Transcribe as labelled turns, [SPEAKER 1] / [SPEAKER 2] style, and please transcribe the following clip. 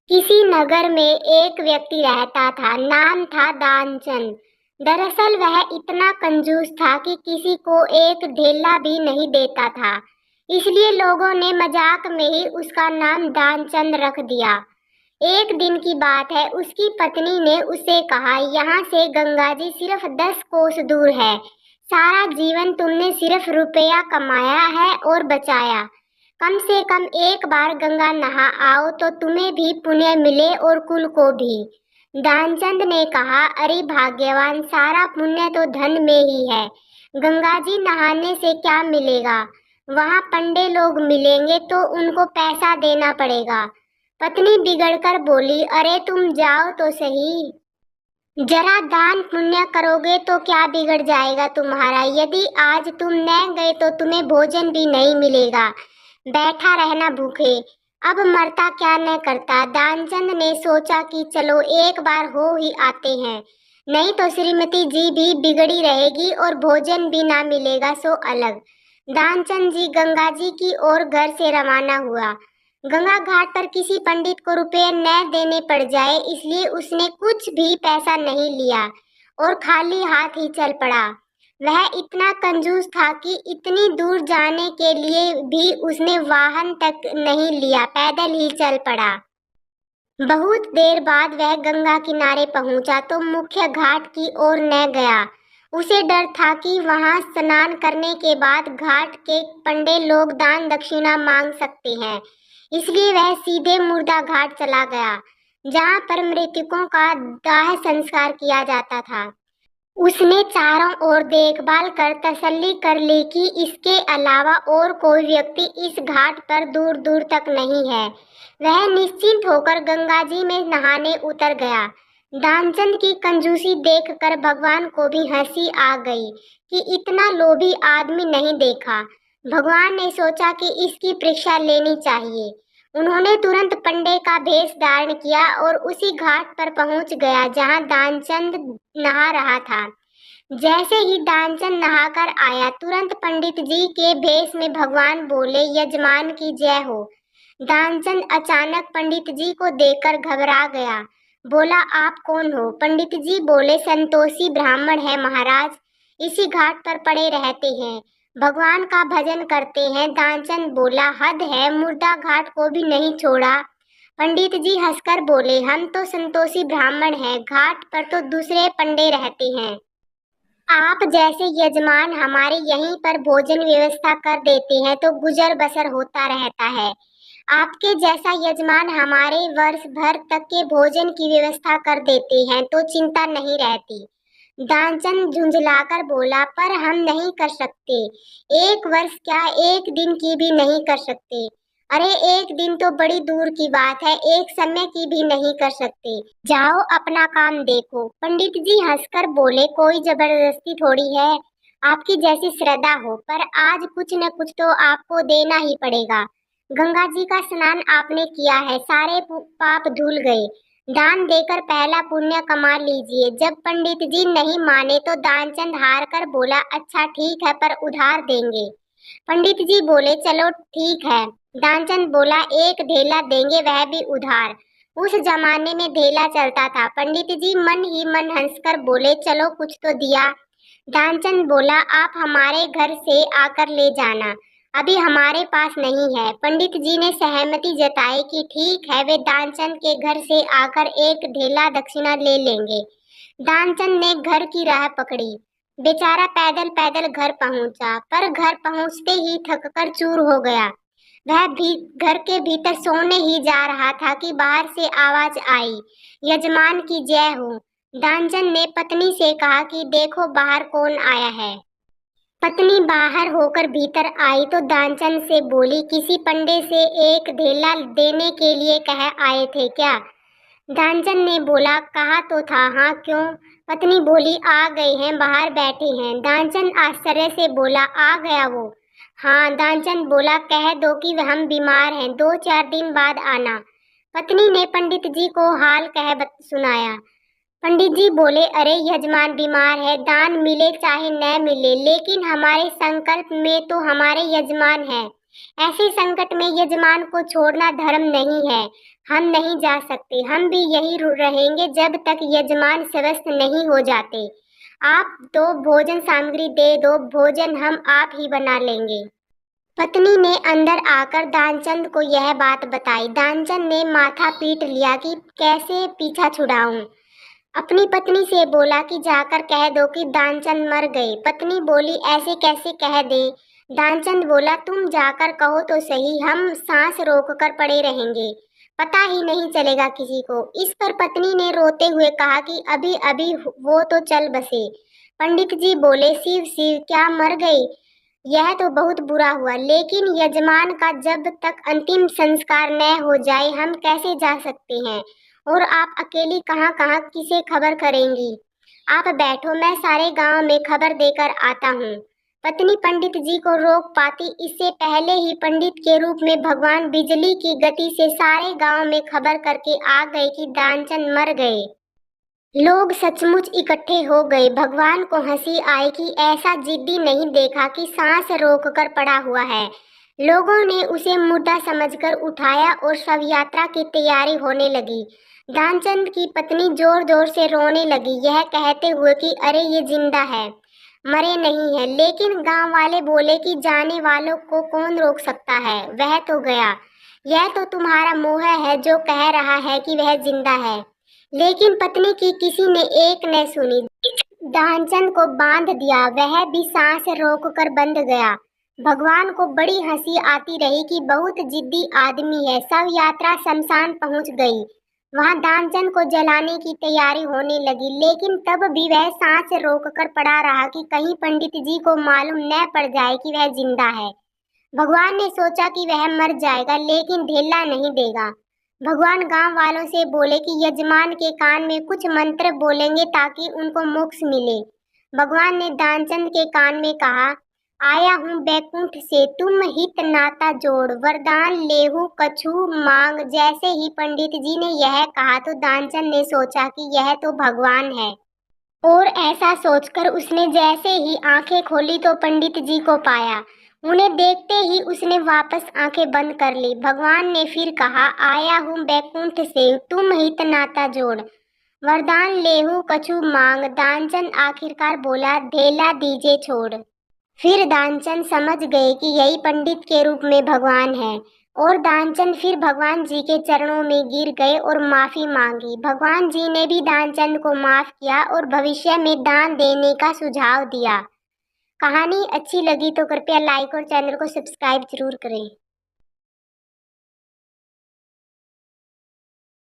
[SPEAKER 1] किसी नगर में एक व्यक्ति रहता था, नाम था दानचंद। दरअसल वह इतना कंजूस था कि किसी को एक ढेला भी नहीं देता था। इसलिए लोगों ने मजाक में ही उसका नाम दानचंद रख दिया। एक दिन की बात है, उसकी पत्नी ने उसे कहा, यहाँ से गंगा जी सिर्फ 10 कोस दूर है। सारा जीवन तुमने सिर्फ रुपया कमाया है और बचाया। कम से कम एक बार गंगा नहा आओ तो तुम्हें भी पुण्य मिले और कुल को भी। दानचंद ने कहा, अरे भाग्यवान, सारा पुण्य तो धन में ही है। गंगा जी नहाने से क्या मिलेगा? वहाँ पंडे लोग मिलेंगे तो उनको पैसा देना पड़ेगा। पत्नी बिगड़कर बोली, अरे तुम जाओ तो सही। जरा दान पुण्य करोगे तो क्या बिगड़ जाएगा तुम्हारा? यदि आज तुम न गए तो तुम्हें भोजन भी नहीं मिलेगा। बैठा रहना भूखे। अब मरता क्या न करता। दानचंद ने सोचा कि चलो एक बार हो ही आते हैं, नहीं तो श्रीमती जी भी बिगड़ी रहेगी और भोजन भी ना मिलेगा सो अलग। दानचंद जी गंगा जी की ओर घर से रवाना हुआ। गंगा घाट पर किसी पंडित को रुपए न देने पड़ जाए इसलिए उसने कुछ भी पैसा नहीं लिया और खाली हाथ ही चल पड़ा। वह इतना कंजूस था कि इतनी दूर जाने के लिए भी उसने वाहन तक नहीं लिया, पैदल ही चल पड़ा। बहुत देर बाद वह गंगा किनारे पहुंचा तो मुख्य घाट की ओर न गया। उसे डर था कि वहां स्नान करने के बाद घाट के पंडे लोग दान दक्षिणा मांग सकते हैं। इसलिए वह सीधे मुर्दा घाट चला गया, जहां पर मृतकों का दाह संस्कार किया जाता था। उसने चारों ओर देखभाल कर तसल्ली कर ली कि इसके अलावा और कोई व्यक्ति इस घाट पर दूर दूर तक नहीं है। वह निश्चिंत होकर गंगा जी में नहाने उतर गया। दानचंद की कंजूसी देखकर भगवान को भी हंसी आ गई कि इतना लोभी आदमी नहीं देखा। भगवान ने सोचा कि इसकी परीक्षा लेनी चाहिए। उन्होंने तुरंत पंडे का भेष धारण किया और उसी घाट पर पहुंच गया जहां दानचंद नहा रहा था। जैसे ही दानचंद नहाकर आया, तुरंत पंडित जी के भेष में भगवान बोले, यजमान की जय हो। दानचंद अचानक पंडित जी को देखकर घबरा गया। बोला, आप कौन हो? पंडित जी बोले, संतोषी ब्राह्मण है महाराज, इसी घाट पर पड़े रहते हैं, भगवान का भजन करते हैं। दानचंद बोला, हद है, मुर्दा घाट को भी नहीं छोड़ा। पंडित जी हंसकर बोले, हम तो संतोषी ब्राह्मण हैं, घाट पर तो दूसरे पंडे रहते हैं। आप जैसे यजमान हमारे यहीं पर भोजन व्यवस्था कर देते हैं तो गुजर बसर होता रहता है। आपके जैसा यजमान हमारे वर्ष भर तक के भोजन की व्यवस्था कर देते हैं तो चिंता नहीं रहती। दानचंद झुंझलाकर बोला, पर हम नहीं कर सकते। एक वर्ष क्या, एक दिन की भी नहीं कर सकते। अरे एक दिन तो बड़ी दूर की बात है, एक समय की भी नहीं कर सकते। जाओ अपना काम देखो। पंडित जी हंसकर बोले, कोई जबरदस्ती थोड़ी है, आपकी जैसी श्रद्धा हो, पर आज कुछ न कुछ तो आपको देना ही पड़ेगा। गंगा जी का स्नान आपने किया है, सारे पाप धुल गए। दान देकर पहला पुण्य कमा लीजिए। जब पंडित जी नहीं माने तो दानचंद हार कर बोला, अच्छा ठीक है, पर उधार देंगे। पंडित जी बोले, चलो ठीक है। दानचंद बोला, एक ढेला देंगे, वह भी उधार। उस जमाने में ढेला चलता था। पंडित जी मन ही मन हंसकर बोले, चलो कुछ तो दिया। दानचंद बोला, आप हमारे घर से आकर ले जाना, अभी हमारे पास नहीं है। पंडित जी ने सहमति जताई कि ठीक है, वे दानचंद के घर से आकर एक ढेला दक्षिणा ले लेंगे। दानचंद ने घर की राह पकड़ी। बेचारा पैदल पैदल घर पहुंचा, पर घर पहुंचते ही थककर चूर हो गया। वह भी घर के भीतर सोने ही जा रहा था कि बाहर से आवाज आई, यजमान की जय हो। दानचंद ने पत्नी से कहा कि देखो बाहर कौन आया है। पत्नी बाहर होकर भीतर आई तो दानचंद से बोली, किसी पंडे से एक ढेला देने के लिए कह आए थे क्या? दानचंद ने बोला, कहा तो था। हाँ क्यों? पत्नी बोली, आ गए हैं, बाहर बैठे हैं। दानचंद आश्चर्य से बोला, आ गया वो? हाँ। दानचंद बोला, कह दो कि हम बीमार हैं, 2-4 दिन बाद आना। पत्नी ने पंडित जी को हाल सुनाया। पंडित जी बोले, अरे यजमान बीमार है, दान मिले चाहे न मिले, लेकिन हमारे संकल्प में तो हमारे यजमान है, ऐसे संकट में यजमान को छोड़ना धर्म नहीं है। हम नहीं जा सकते, हम भी यही रहेंगे जब तक यजमान स्वस्थ नहीं हो जाते। आप तो भोजन सामग्री दे दो, भोजन हम आप ही बना लेंगे। पत्नी ने अंदर आकर दानचंद को यह बात बताई। दानचंद ने माथा पीट लिया कि कैसे पीछा छुड़ाऊं। अपनी पत्नी से बोला कि जाकर कह दो कि दानचंद मर गए। पत्नी बोली, ऐसे कैसे कह दे। दानचंद बोला, तुम जाकर कहो तो सही, हम सांस रोककर पड़े रहेंगे, पता ही नहीं चलेगा किसी को। इस पर पत्नी ने रोते हुए कहा कि अभी अभी वो तो चल बसे। पंडित जी बोले, शिव शिव, क्या मर गए? यह तो बहुत बुरा हुआ, लेकिन यजमान का जब तक अंतिम संस्कार न हो जाए हम कैसे जा सकते हैं? और आप अकेली कहाँ कहाँ किसे खबर करेंगी? आप बैठो, मैं सारे गांव में खबर देकर आता हूँ। पत्नी पंडित जी को रोक पाती इससे पहले ही पंडित के रूप में भगवान बिजली की गति से सारे गांव में खबर करके आ गए कि दानचंद मर गए। लोग सचमुच इकट्ठे हो गए। भगवान को हंसी आई कि ऐसा जिद्दी नहीं देखा कि सांस रोककर पड़ा हुआ है। लोगों ने उसे मुर्दा समझकर उठाया और शव यात्रा की तैयारी होने लगी। दानचंद की पत्नी जोर जोर से रोने लगी, यह कहते हुए कि अरे ये जिंदा है, मरे नहीं है। लेकिन गांव वाले बोले कि जाने वालों को कौन रोक सकता है, वह तो गया। यह तो तुम्हारा मोह है जो कह रहा है कि वह जिंदा है। लेकिन पत्नी की किसी ने एक न सुनी। ध्यानचंद को बांध दिया, वह भी सांस रोककर बंध गया। भगवान को बड़ी हंसी आती रही कि बहुत जिद्दी आदमी है। सब यात्रा शमशान पहुंच गई। वहां दानचंद को जलाने की तैयारी होने लगी, लेकिन तब भी वह सांस रोककर पड़ा रहा कि कहीं पंडित जी को मालूम न पड़ जाए कि वह जिंदा है। भगवान ने सोचा कि वह मर जाएगा, लेकिन ढेला नहीं देगा। भगवान गांव वालों से बोले कि यजमान के कान में कुछ मंत्र बोलेंगे ताकि उनको मोक्ष मिले। भगवान ने दानचंद के कान में कहा, आया हूँ बैकुंठ से, तुम हित नाता जोड़, वरदान लेहू कछु मांग। जैसे ही पंडित जी ने यह कहा तो दानचंद ने सोचा कि यह तो भगवान है, और ऐसा सोचकर उसने जैसे ही आंखें खोली तो पंडित जी को पाया। उन्हें देखते ही उसने वापस आंखें बंद कर ली। भगवान ने फिर कहा, आया हूँ बैकुंठ से, तुम हित नाता जोड़, वरदान लेहू कछु मांग। दानचंद आखिरकार बोला, ढेला दीजे छोड़। फिर दानचंद समझ गए कि यही पंडित के रूप में भगवान है, और दानचंद फिर भगवान जी के चरणों में गिर गए और माफी मांगी। भगवान जी ने भी दानचंद को माफ किया और भविष्य में दान देने का सुझाव दिया। कहानी अच्छी लगी तो कृपया लाइक और चैनल को सब्सक्राइब जरूर करें।